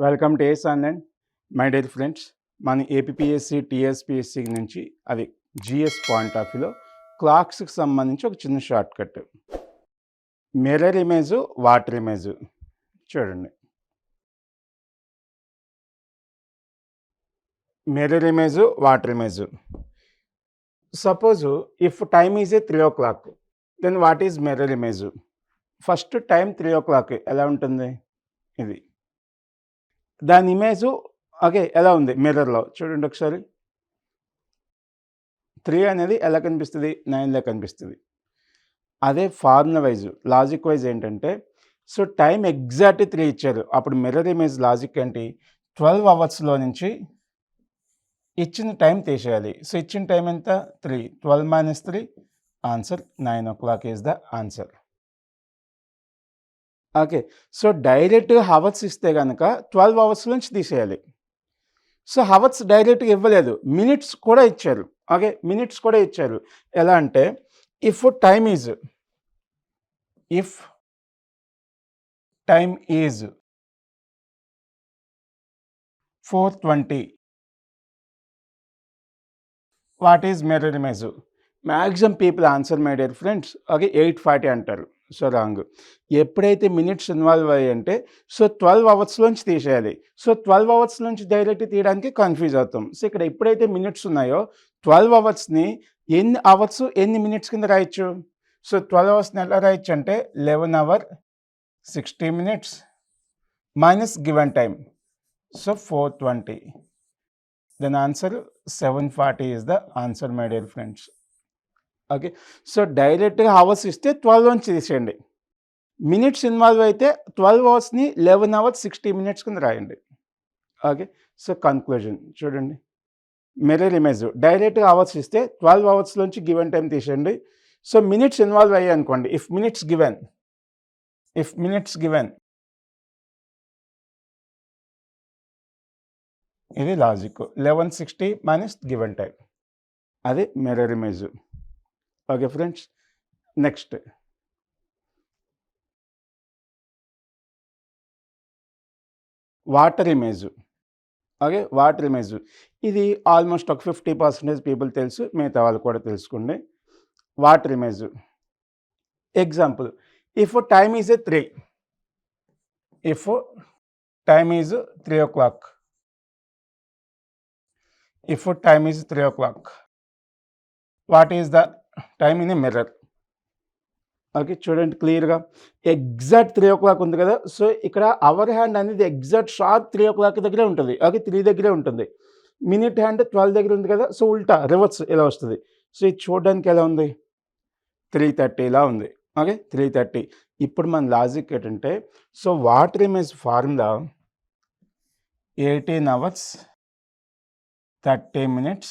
Welcome to ace online. My dear friends, మన APSC TSPSC నుంచి అది జిఎస్ పాయింట్ ఆఫ్ వ్యూలో క్లాక్స్కి సంబంధించి ఒక చిన్న short cut. Mirror image, water image చూడండి. Mirror image, water image. Suppose if time is a 3 o'clock, then what is mirror image? First time 3 o'clock ఎలా ఉంటుంది? ఇది దాని ఇమేజ్ ఓకే ఎలా ఉంది మిర్రర్లో చూడండి ఒకసారి. 3 అనేది ఎలా కనిపిస్తుంది? 9లా కనిపిస్తుంది. అదే ఫార్ములా వైజ్, లాజిక్ వైజ్ ఏంటంటే, సో టైం ఎగ్జాక్ట్ 3 ఇచ్చారు. అప్పుడు మిర్రర్ ఇమేజ్ లాజిక్ ఏంటి? 12 అవర్స్లో నుంచి ఇచ్చిన టైం తీసేయాలి. సో ఇచ్చిన టైం ఎంత? 3. 12 - 3 answer 9 o'clock is the answer. Okay. So డైరెక్ట్‌గా హవర్స్ ఇస్తే గనక 12 అవర్స్ నుంచి తీసేయాలి. సో హవర్స్ డైరెక్ట్‌గా ఇవ్వలేదు. మినిట్స్ కూడా ఇచ్చారు. ఓకే. మినిట్స్ కూడా ఇచ్చారు. ఎలా అంటే if time is 4:20 what is mirror image? Maximum people answer my dear friends okay 8:40 అంటారు. So wrong. ఎప్పుడైతే మినిట్స్ ఇన్వాల్వ్ అయ్యాయంటే సో 12 అవర్స్లోంచి తీసేయాలి. సో 12 అవర్స్ నుంచి డైరెక్ట్ తీయడానికి కన్ఫ్యూజ్ అవుతాం. సో ఇక్కడ ఎప్పుడైతే మినిట్స్ ఉన్నాయో 12 అవర్స్ని ఎన్ని అవర్స్ ఎన్ని మినిట్స్ కింద రాయొచ్చు? సో 12 అవర్స్ని ఎలా రాయొచ్చు అంటే 11 hours 60 minutes minus given time. So 4:20. Then answer 7:40 is the answer my dear friends. Okay. So డైరెక్ట్‌గా అవర్స్ ఇస్తే 12 నుంచి తీసేయండి. మినిట్స్ ఇన్వాల్వ్ అయితే 12 అవర్స్ని 11 hours 60 minutes కింద రాయండి. ఓకే. సో కన్క్లూజన్ చూడండి. మిర్రర్ ఇమేజ్ డైరెక్ట్‌గా అవర్స్ ఇస్తే 12 అవర్స్లోంచి గివెన్ టైం తీసేయండి. సో మినిట్స్ ఇన్వాల్వ్ అయ్యాయి అనుకోండి. ఇఫ్ మినిట్స్ గివెన్ ఇది లాజిక్. 11:60 మైనస్ గివెన్ టైం, అది mirror image. Okay friends. Next water image. Okay. Water image ఇది ఆల్మోస్ట్ ఒక 50% పీపుల్ తెలుసు, మిగతా వాళ్ళు కూడా తెలుసుకోండి. Water image example if time is 3 o'clock, if time is 3 o'clock, what is the time in a mirror? Okay. చూడండి క్లియర్గా exact 3 o'clock ఉంది కదా. సో ఇక్కడ అవర్ హ్యాండ్ అనేది ఎగ్జాక్ట్ షార్ప్ 3 o'clock దగ్గరే ఉంటుంది. ఓకే. 3 దగ్గరే ఉంటుంది. మినిట్ హ్యాండ్ 12 దగ్గర ఉంది కదా. సో ఉల్టా రివర్స్ ఇలా వస్తుంది. సో ఇది చూడడానికి ఎలా ఉంది? 3:30 ఇలా ఉంది. ఓకే. 3:30. ఇప్పుడు మన లాజిక్ ఏంటంటే so water image formula 18 hours 30 minutes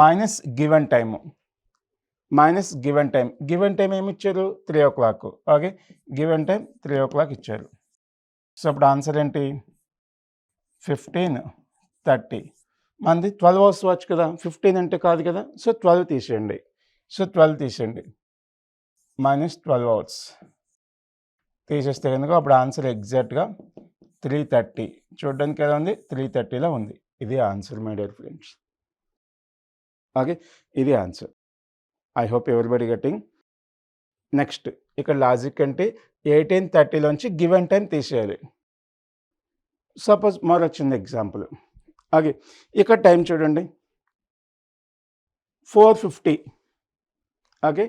minus given time. Given time ఏమి ఇచ్చారు? 3 o'clock. Okay. Given time 3 o'clock ఇచ్చారు. సో అప్పుడు ఆన్సర్ ఏంటి? 15:30. మనది 12 hours వాచ్ కదా. 15 అంటే కాదు కదా. సో 12 తీసేయండి. మైనస్ 12 hours తీసేస్తే కనుక అప్పుడు ఆన్సర్ ఎగ్జాక్ట్గా 3:30. చూడడానికి ఎలా ఉంది? 3:30లా ఉంది. ఇది answer my dear friends. Okay. ఇది answer. I hope everybody getting. Next ఇక్కడ లాజిక్ అంటే 18:30లోంచి గివెన్ టైం తీసేయాలి. సపోజ్ మరొచ్చింది ఎగ్జాంపుల్. ఓకే. ఇక్కడ టైం చూడండి 4:50. ఓకే.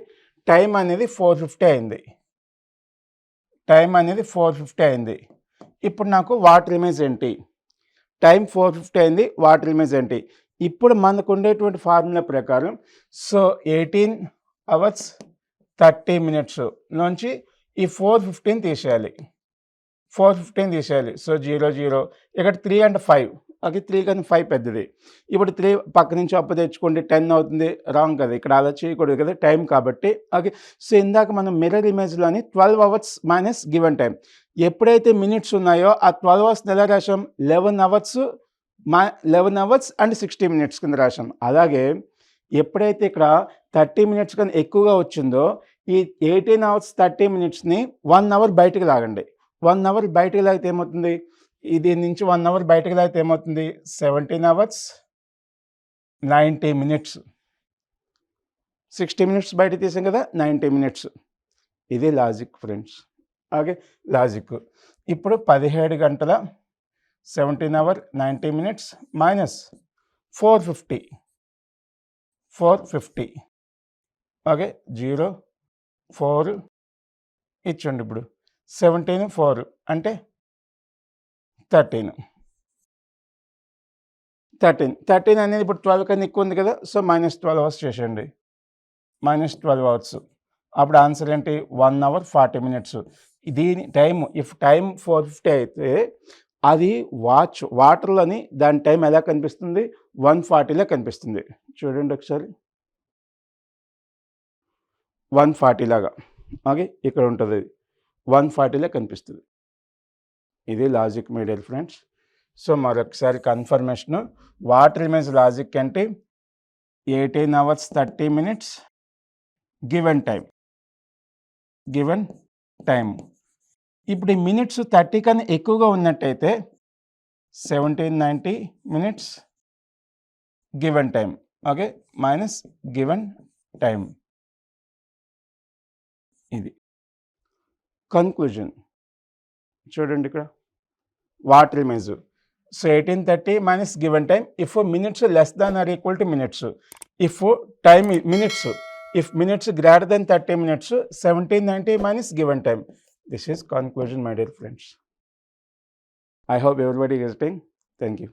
టైం అనేది 4:50 అయింది. ఇప్పుడు నాకు వాటర్ ఇమేజ్ ఏంటి? టైం 4:50 అయింది. వాటర్ ఇమేజ్ ఏంటి? ఇప్పుడు మనకు ఉండేటువంటి ఫార్ములా ప్రకారం సో 18 hours 30 minutes నుంచి ఈ 4:15 తీసేయాలి. సో 0 ఇక్కడ 3 and 5. ఓకే. 3 కానీ 5 పెద్దది. ఇప్పుడు 3 పక్క నుంచి అప్పు తెచ్చుకోండి 10 అవుతుంది. రాంగ్ కదా. ఇక్కడ అలా చేయకూడదు కదా టైం కాబట్టి. ఓకే. సో ఇందాక మనం మిర్రర్ ఇమేజ్లోని 12 hours మైనస్ గివెన్ టైం ఎప్పుడైతే మినిట్స్ ఉన్నాయో ఆ 12 hours ఎలా రాసాం? 11 hours and 60 minutes కింద రాసాం. అలాగే ఎప్పుడైతే ఇక్కడ 30 minutes కన్నా ఎక్కువగా వచ్చిందో ఈ 18 hours 30 minutesని 1 hour బయటకు లాగండి. 1 అవర్ బయటకి లాగితే ఏమవుతుంది? దీని నుంచి 1 అవర్ బయటకి లాగితే ఏమవుతుంది? 17 అవర్స్ 90 మినిట్స్. 60 మినిట్స్ బయట తీసాం కదా, 90 మినిట్స్. ఇది లాజిక్ ఫ్రెండ్స్. Okay, logic. ఇప్పుడు 17 గంటల 17 అవర్ 90 మినిట్స్ మైనస్ 450. ఓకే, 0 4 ఇచ్చండి. ఇప్పుడు 17 4 అంటే 13 అనేది ఇప్పుడు 12 కన్నా ఎక్కువ ఉంది కదా, సో -12 అవర్స్ చేసేయండి. -12 అవర్స్. అప్పుడు ఆన్సర్ ఏంటి? 1 అవర్ 40 మినిట్స్. దీని టైం ఇఫ్ టైం 450 అయితే అది వాటర్లోని దాని టైం ఎలా కనిపిస్తుంది? 140లా కనిపిస్తుంది. చూడండి ఒకసారి, 140 లాగా. ఓకే, ఇక్కడ ఉంటుంది, 140లా కనిపిస్తుంది. ఇది logic my dear friends. So మరొకసారి కన్ఫర్మేషను. వాటర్ ఎలిమెంట్స్ లాజిక్ అంటే 18 అవర్స్ 30 మినిట్స్ గివెన్ టైం. ఇప్పుడు ఈ మినిట్స్ 30 కన్నా ఎక్కువగా ఉన్నట్టయితే 1790 minutes given time. Okay, minus given time. ఇది కన్క్లూజన్. చూడండి ఇక్కడ water elements. So 1830 minus given time if minutes less than or equal to minutes. If time minutes, if minutes greater than 30 minutes, 1790 minus given time. This is conclusion, my dear friends. I hope everybody is getting. Thank you.